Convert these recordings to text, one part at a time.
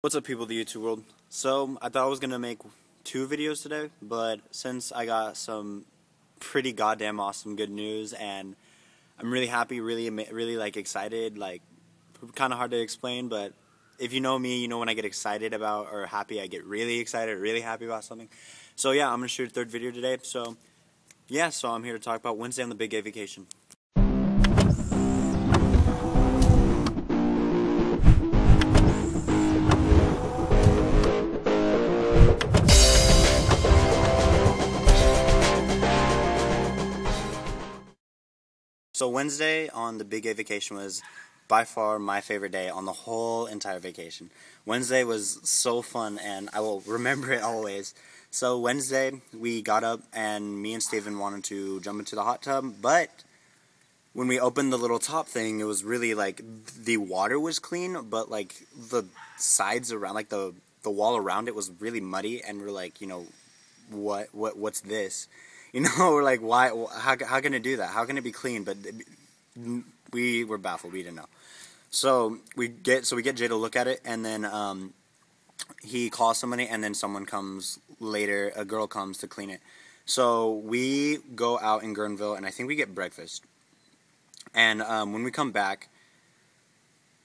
What's up, people of the YouTube world? So, I thought I was gonna make 2 videos today, but since I got some pretty goddamn awesome good news, and I'm really happy, really like excited, like kind of hard to explain, but if you know me, you know when I get excited about or happy, I get really excited, really happy about something. So yeah, I'm gonna shoot a 3rd video today. So yeah, so I'm here to talk about Wednesday on the Big Gay Vacation. So Wednesday on the Big Gay Vacation was by far my favorite day on the whole entire vacation. Wednesday was so fun, and I will remember it always. So Wednesday, we got up, and me and Steven wanted to jump into the hot tub, but when we opened the little top thing, it was really like the water was clean, but like the sides around, like the wall around it was really muddy, and we're like, what's this? You know, we're like, why? How can it do that? How can it be clean? But we were baffled. We didn't know. So we get Jay to look at it, and then he calls somebody, and then someone comes later. A girl comes to clean it. So we go out in Guerneville, and I think we get breakfast. And when we come back,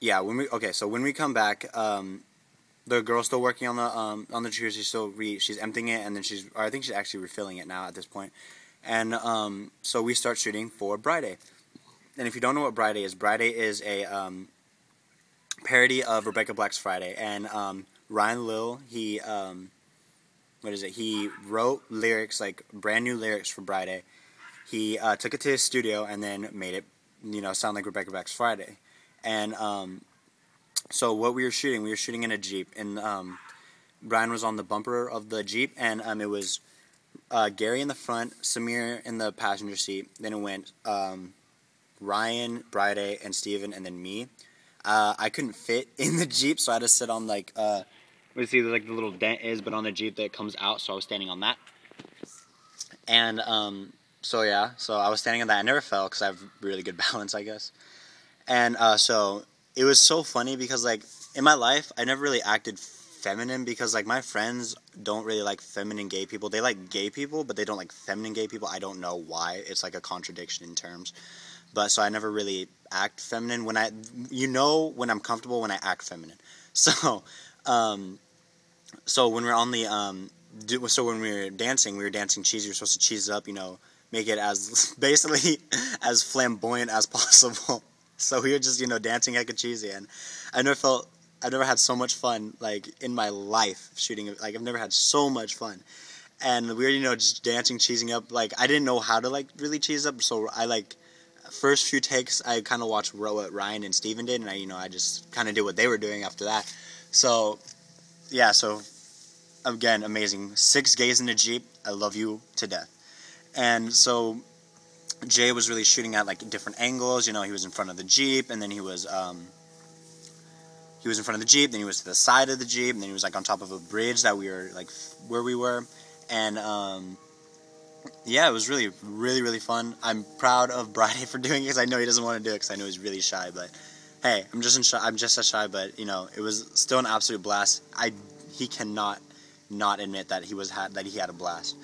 so when we come back, the girl's still working on the jacuzzi. She's emptying it, and then I think she's actually refilling it now at this point. And so we start shooting for Bryday. And if you don't know what Bryday is a parody of Rebecca Black's Friday. And Ryan Lill, he wrote lyrics, like brand new lyrics for Bryday. He took it to his studio and then made it, sound like Rebecca Black's Friday. And so what we were shooting in a Jeep, and Brian was on the bumper of the Jeep, and it was Gary in the front, Samir in the passenger seat. Then it went Ryan, Bryday, and Steven, and then me. I couldn't fit in the Jeep, so I had to sit on like let's see, like the little dent is, but on the Jeep that comes out, so I was standing on that. And so I was standing on that. I never fell because I have really good balance, I guess. And so it was so funny because, like, in my life, I never really acted feminine because, like, my friends don't really like feminine gay people. They like gay people, but they don't like feminine gay people. I don't know why. It's like a contradiction in terms. But so I never really act feminine when when I'm comfortable when I act feminine. So, so when we're on the when we were dancing cheesy. We were supposed to cheese it up, make it as basically as flamboyant as possible. So we were just, dancing hecka cheesy, and I've never had so much fun, like, in my life shooting. Like, I've never had so much fun. And we were, just dancing, cheesing up. Like, I didn't know how to, like, really cheese up, so I, like, first few takes, I kind of watched what Ryan and Steven did, and I just kind of did what they were doing after that. So, yeah, so, again, amazing. 6 gays in a Jeep. I love you to death. And so Jay was really shooting at, like, different angles. He was in front of the Jeep, and then he was in front of the Jeep, then he was to the side of the Jeep, and then he was, like, on top of a bridge that we were, like, where we were. And yeah, it was really, really, really fun. I'm proud of Bryday for doing it, because I know he doesn't want to do it, because I know he's really shy. But hey, I'm just as shy, but it was still an absolute blast. He cannot not admit that he had a blast.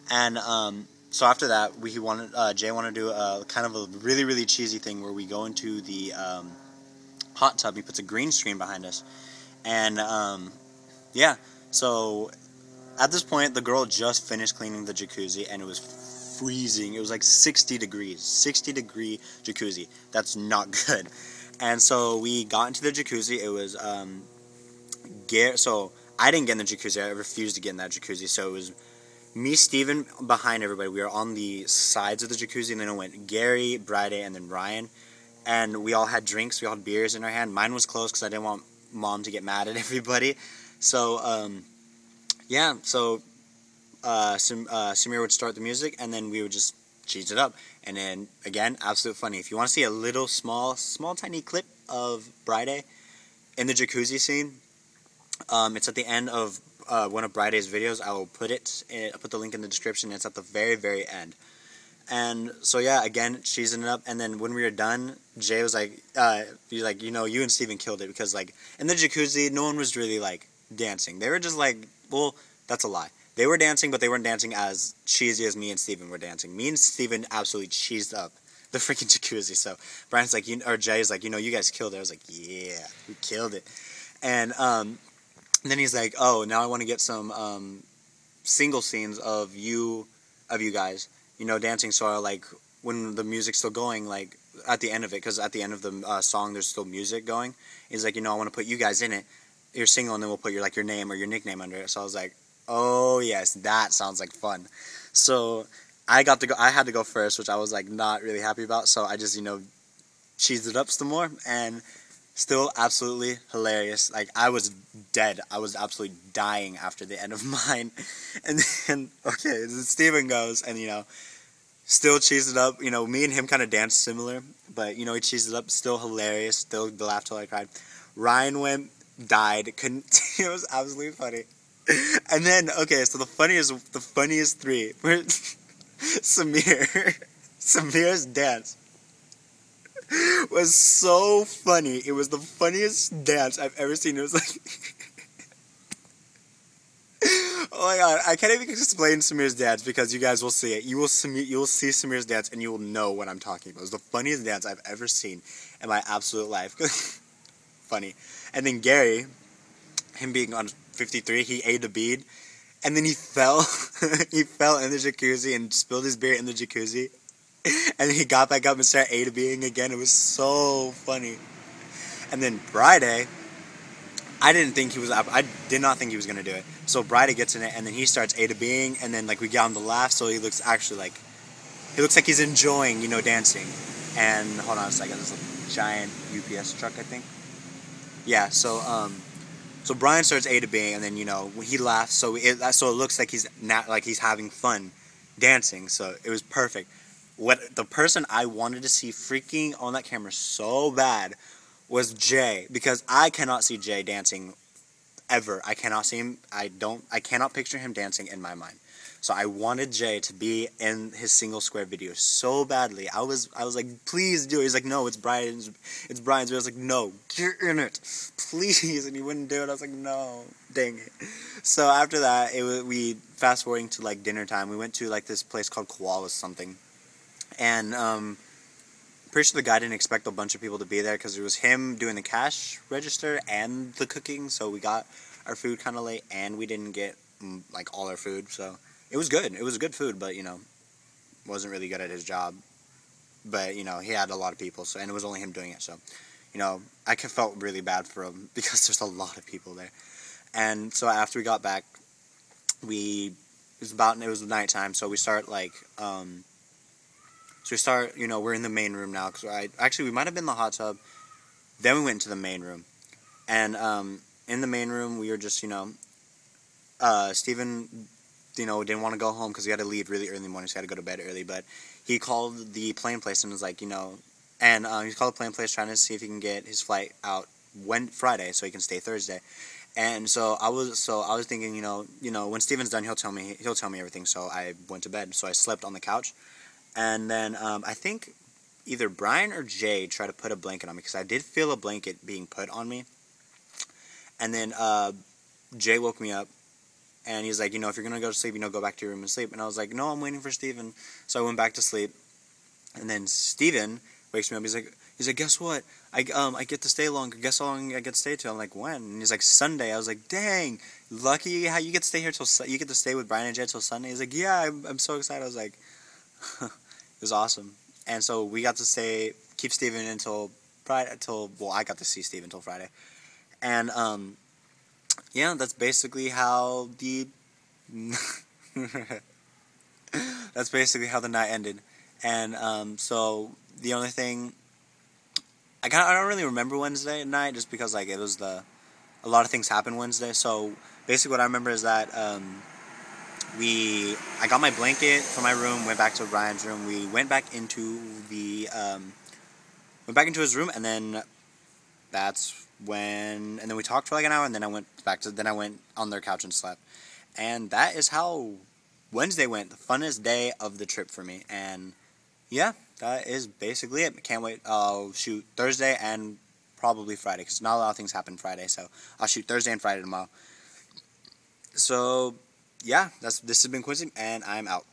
And so after that, Jay wanted to do a kind of a really, really cheesy thing where we go into the hot tub. He puts a green screen behind us, and yeah. So at this point, the girl just finished cleaning the jacuzzi, and it was freezing. It was like 60 degrees, 60-degree jacuzzi. That's not good. And so we got into the jacuzzi. It was so I didn't get in the jacuzzi. I refused to get in that jacuzzi. So it was me, Steven, behind everybody. We were on the sides of the jacuzzi, and then it went Gary, Bryday, and then Ryan. And we all had drinks. We all had beers in our hand. Mine was closed because I didn't want Mom to get mad at everybody. So, yeah. So, Samir would start the music, and then we would just cheese it up. And then, again, absolute funny. If you want to see a little small, tiny clip of Bryday in the jacuzzi scene, it's at the end of one of Bryday's videos. I will put the link in the description. It's at the very, very end. And so yeah, again, cheesing it up. And then when we were done, Jay was like, he's like, you know, you and Steven killed it, because like in the jacuzzi, no one was really like dancing. They were just like, well, that's a lie. They were dancing, but they weren't dancing as cheesy as me and Steven were dancing. Me and Steven absolutely cheesed up the freaking jacuzzi. So Brian's like, or Jay's like, you know, you guys killed it. I was like, yeah, we killed it. And then he's like, oh, now I want to get some single scenes of you guys, you know, dancing. So like when the music's still going, like at the end of it, because at the end of the song there's still music going. He's like, you know, I want to put you guys in it. You're single, and then we'll put your name or your nickname under it. So I was like, oh yes, that sounds like fun. So I had to go first, which I was like not really happy about. So I just, you know, cheesed it up some more, and still absolutely hilarious. Like I was dead. I was absolutely dying after the end of mine. And then okay, then Steven goes, and you know, still cheesed it up. You know, me and him kind of danced similar, but you know, he cheesed it up. Still hilarious. Still laughed till I cried. Ryan went, died. Couldn't. It was absolutely funny. And then okay, so the funniest three were Samir's dance was so funny. It was the funniest dance I've ever seen. It was like, oh my god, I can't even explain Samir's dance, because you guys will see it. You will see Samir's dance, and you will know what I'm talking about. It was the funniest dance I've ever seen in my absolute life. Funny. And then Gary, him being on 53, he ate a bead, and then he fell. He fell in the jacuzzi and spilled his beer in the jacuzzi. And then he got back up and started A-to-Bing again. It was so funny. And then Bryday, I did not think he was going to do it. So Bryday gets in it, and then he starts A-to-Bing, and then like we got him to laugh, so he looks like he's enjoying, you know, dancing. And hold on a second, there's a giant UPS truck, I think. Yeah, so Brian starts A-to-Bing, and then, you know, he laughs, so it looks like he's having fun dancing. So it was perfect. What the person I wanted to see freaking on that camera so bad was Jay, because I cannot see Jay dancing ever. I cannot see him. I cannot picture him dancing in my mind. So I wanted Jay to be in his single square video so badly. I was like, please do it. He's like, no, it's Brian's video. I was like, no, get in it, please. And he wouldn't do it. I was like, no, dang it. So after that, we fast forwarding to like dinner time. We went to like this place called Koala something. And pretty sure the guy didn't expect a bunch of people to be there, because it was him doing the cash register and the cooking. So we got our food kind of late, and we didn't get like all our food. So it was good. It was good food, but you know, wasn't really good at his job. But you know, he had a lot of people, so, and it was only him doing it. So you know, I felt really bad for him, because there's a lot of people there. And so after we got back, it was nighttime. So we start like you know, we're in the main room now, because we might have been in the hot tub. Then we went into the main room. And in the main room, we were just, you know, Steven, you know, didn't want to go home because he had to leave really early in the morning, so he had to go to bed early. But he called the plane place and was like, you know, and he called the plane place trying to see if he can get his flight out Friday, so he can stay Thursday. And so I was thinking, you know, when Steven's done, he'll tell me everything. So I went to bed. So I slept on the couch. And then I think either Brian or Jay tried to put a blanket on me, because I did feel a blanket being put on me. And then Jay woke me up, and he's like, you know, if you're going to go to sleep, you know, go back to your room and sleep. And I was like, no, I'm waiting for Steven. So I went back to sleep. And then Steven wakes me up. He's like, guess what? I get to stay longer. Guess how long I get to stay till? I'm like, when? And he's like, Sunday. I was like, dang, lucky how you get to stay here you get to stay with Brian and Jay till Sunday. He's like, yeah, I'm so excited. I was like, it was awesome. And so we got to keep Steven until Friday, I got to see Steven until Friday. And yeah, that's basically how the night ended. And so the only thing I don't really remember Wednesday night, just because like it was a lot of things happened Wednesday. So basically what I remember is that I got my blanket from my room, went back to Ryan's room. We went back into his room, and then and then we talked for like an hour, and then I went on their couch and slept. And that is how Wednesday went, the funnest day of the trip for me. And yeah, that is basically it. Can't wait. I'll shoot Thursday and probably Friday, because not a lot of things happen Friday. So I'll shoot Thursday and Friday tomorrow. So yeah, this has been Quincy, and I'm out.